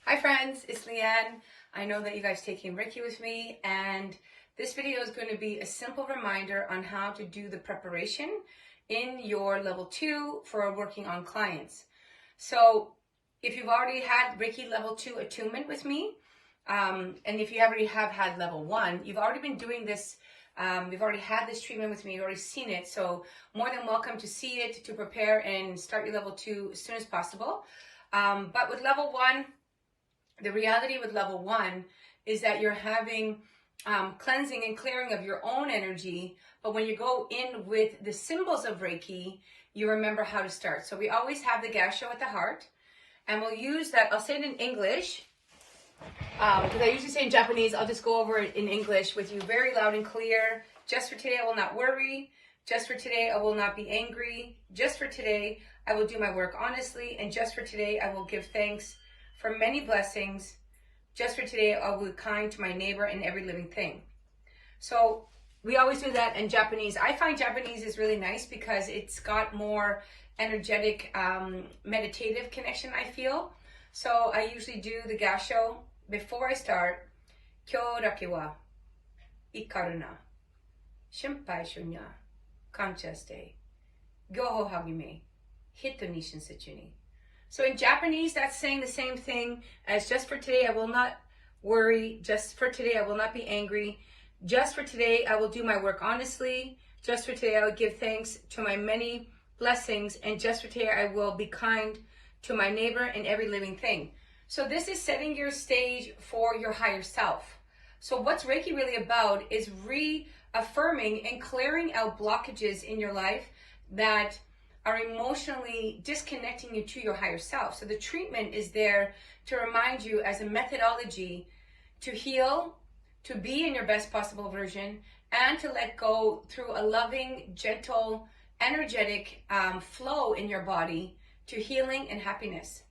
Hi friends, it's Leanne. I know that you guys taking Reiki with me, and this video is going to be a simple reminder on how to do the preparation in your level 2 for working on clients. So if you've already had Reiki level 2 attunement with me, and if you already have had level 1, you've already been doing this, you've already had this treatment with me, you've already seen it, so more than welcome to see it, to prepare and start your level 2 as soon as possible. But with level 1, the reality with level 1 is that you're having cleansing and clearing of your own energy, but when you go in with the symbols of Reiki, you remember how to start. So we always have the gasho at the heart, and we'll use that. I'll say it in English, because I usually say in Japanese. I'll just go over it in English with you very loud and clear. Just for today, I will not worry. Just for today, I will not be angry. Just for today, I will do my work honestly. And just for today, I will give thanks for many blessings. Just for today, I will be kind to my neighbor and every living thing. So we always do that in Japanese. I find Japanese is really nice because it's got more energetic, meditative connection, I feel. So I usually do the gasho before I start. Kyou dake wa ikaru na, shinpai shunya, kancha shite, gyoho hagime, hito ni shinsetsu ni. So in Japanese, that's saying the same thing as just for today, I will not worry. Just for today, I will not be angry. Just for today, I will do my work honestly. Just for today, I will give thanks to my many blessings. And just for today, I will be kind to my neighbor and every living thing. So this is setting your stage for your higher self. So what's Reiki really about is reaffirming and clearing out blockages in your life that are emotionally disconnecting you to your higher self. So the treatment is there to remind you as a methodology to heal, to be in your best possible version, and to let go through a loving, gentle, energetic flow in your body to healing and happiness.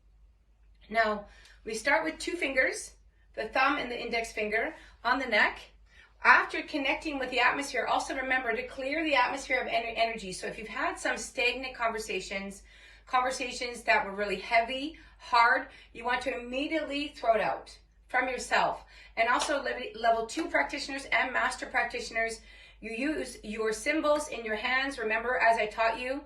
Now, we start with 2 fingers, the thumb and the index finger on the neck. After connecting with the atmosphere, also remember to clear the atmosphere of energy. So if you've had some stagnant conversations that were really heavy, hard, you want to immediately throw it out from yourself. And also level 2 practitioners and master practitioners, you use your symbols in your hands, remember as I taught you,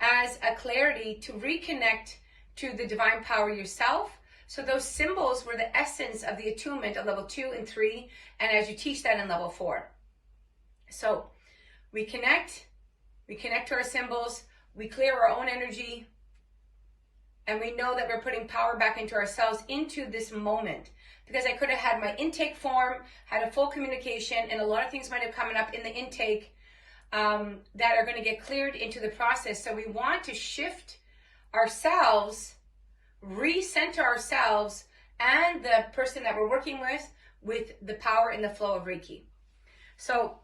as a clarity to reconnect to the divine power yourself. So those symbols were the essence of the attunement of level 2 and 3, and as you teach that in level 4. So we connect to our symbols, we clear our own energy, and we know that we're putting power back into ourselves, into this moment. Because I could have had my intake form, had a full communication, and a lot of things might have come up in the intake that are going to get cleared into the process. So we want to shift ourselves, recenter ourselves and the person that we're working with the power and the flow of Reiki. So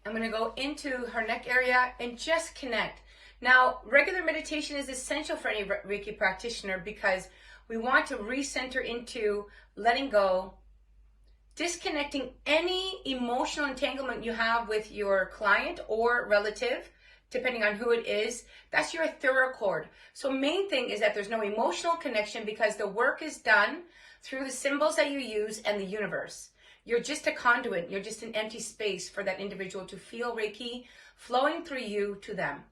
I'm going to go into her neck area and just connect. Now, regular meditation is essential for any Reiki practitioner because we want to recenter into letting go, disconnecting any emotional entanglement you have with your client or relative, depending on who it is. That's your ethereal cord. So main thing is that there's no emotional connection because the work is done through the symbols that you use and the universe. You're just a conduit. You're just an empty space for that individual to feel Reiki flowing through you to them.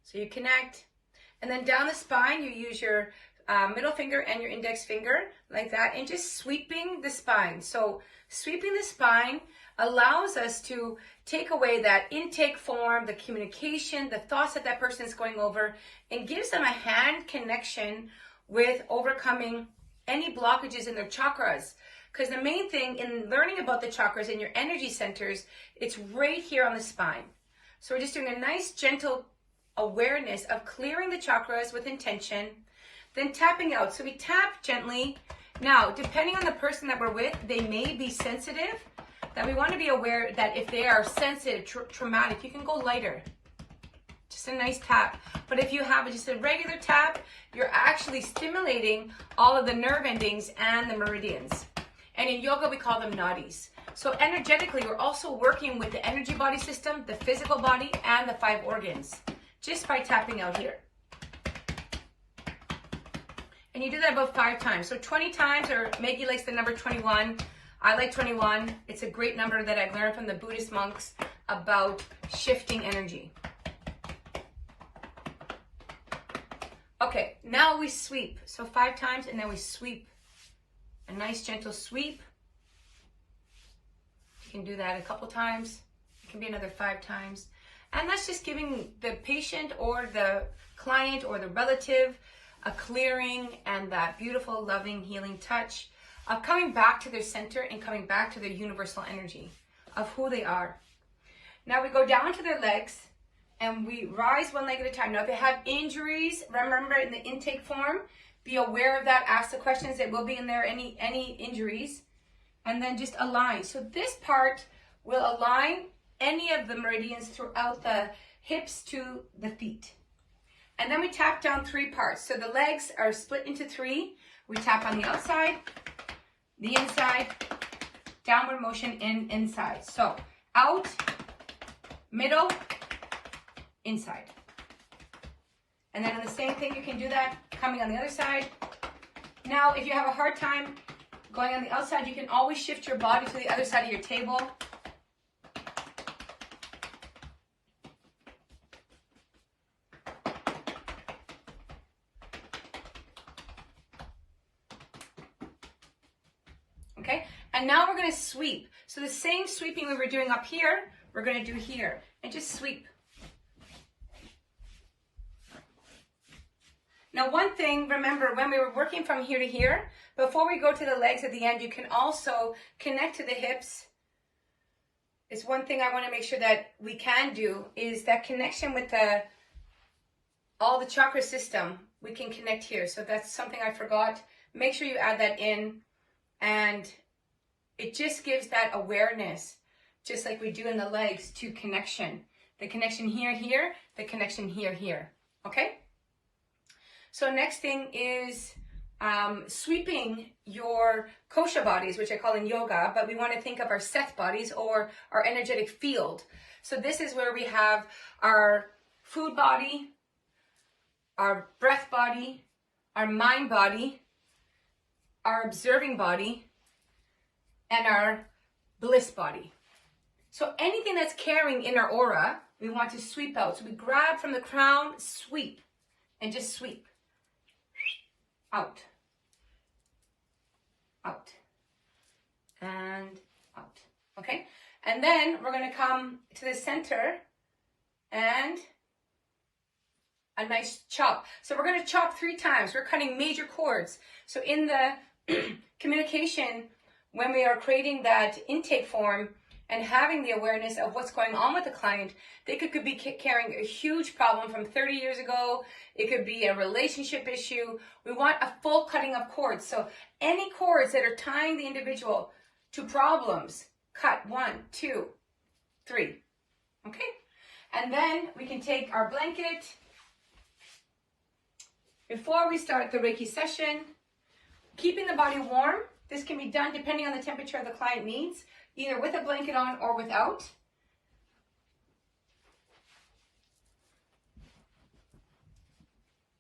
So you connect, and then down the spine, you use your middle finger and your index finger like that, and just sweeping the spine. So sweeping the spine allows us to take away that intake form, the communication, the thoughts that person is going over, and gives them a hand connection with overcoming any blockages in their chakras. Because the main thing in learning about the chakras and your energy centers, it's right here on the spine. So we're just doing a nice gentle awareness of clearing the chakras with intention, then tapping out. So we tap gently. Now, depending on the person that we're with, they may be sensitive. That we want to be aware that if they are sensitive, traumatic, you can go lighter. Just a nice tap. But if you have just a regular tap, you're actually stimulating all of the nerve endings and the meridians. And in yoga, we call them nadis. So energetically, we're also working with the energy body system, the physical body, and the 5 organs, just by tapping out here. And you do that about 5 times. So 20 times, or Maggie likes the number 21. I like 21. It's a great number that I've learned from the Buddhist monks about shifting energy. Okay, now we sweep. So 5 times, and then we sweep. A nice gentle sweep. You can do that a couple times. It can be another 5 times. And that's just giving the patient or the client or the relative a clearing and that beautiful, loving, healing touch of coming back to their center and coming back to their universal energy of who they are. Now we go down to their legs and we rise one leg at a time. Now if they have injuries, remember in the intake form, be aware of that, ask the questions. That will be in there, any injuries, and then just align. So this part will align any of the meridians throughout the hips to the feet. And then we tap down 3 parts. So the legs are split into 3. We tap on the outside, the inside, downward motion, in, inside. So out, middle, inside. And then the same thing, you can do that coming on the other side. Now, if you have a hard time going on the outside, you can always shift your body to the other side of your table. Okay, and now we're going to sweep. So the same sweeping we were doing up here, we're going to do here. And just sweep. Now one thing, remember when we were working from here to here, before we go to the legs at the end, you can also connect to the hips. It's one thing I want to make sure that we can do is that connection with all the chakra system. We can connect here. So that's something I forgot. Make sure you add that in. And it just gives that awareness, just like we do in the legs, to connection. The connection here, here, the connection here, here. Okay? So next thing is sweeping your kosha bodies, which I call in yoga, but we want to think of our seth bodies or our energetic field. So this is where we have our food body, our breath body, our mind body, our observing body, and our bliss body. So anything that's carrying in our aura, we want to sweep out. So we grab from the crown, sweep, and just sweep. Out, out, and out. Okay? And then we're going to come to the center and a nice chop. So we're going to chop 3 times. We're cutting major chords. So in the communication, when we are creating that intake form and having the awareness of what's going on with the client, they could be carrying a huge problem from 30 years ago. It could be a relationship issue. We want a full cutting of cords. So any cords that are tying the individual to problems, cut 1, 2, 3. Okay? And then we can take our blanket. Before we start the Reiki session, keeping the body warm. This can be done depending on the temperature the client needs, either with a blanket on or without.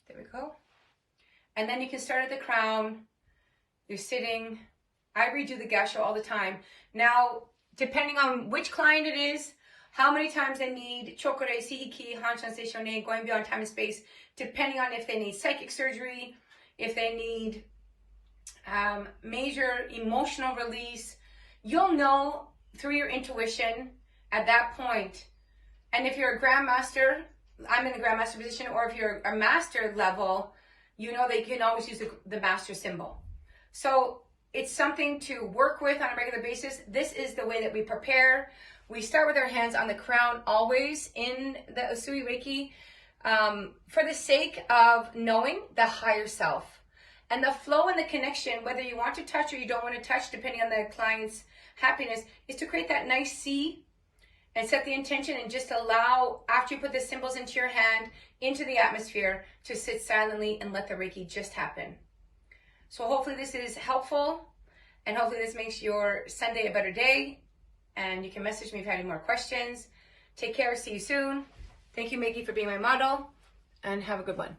There we go. And then you can start at the crown. You're sitting. I redo the gasho all the time. Now, depending on which client it is, how many times they need chokore, sihiki, hanshan, seishone, going beyond time and space, depending on if they need psychic surgery, if they need major emotional release, you'll know through your intuition at that point. And if you're a grandmaster, I'm in the grandmaster position, or if you're a master level, you know that you can always use the master symbol. So it's something to work with on a regular basis. This is the way that we prepare. We start with our hands on the crown always in the Usui Reiki for the sake of knowing the higher self. And the flow and the connection, whether you want to touch or you don't want to touch, depending on the client's happiness, is to create that nice C and set the intention and just allow, after you put the symbols into your hand, into the atmosphere, to sit silently and let the Reiki just happen. So hopefully this is helpful, and hopefully this makes your Sunday a better day. And you can message me if you have any more questions. Take care. See you soon. Thank you, Maggie, for being my model, and have a good one.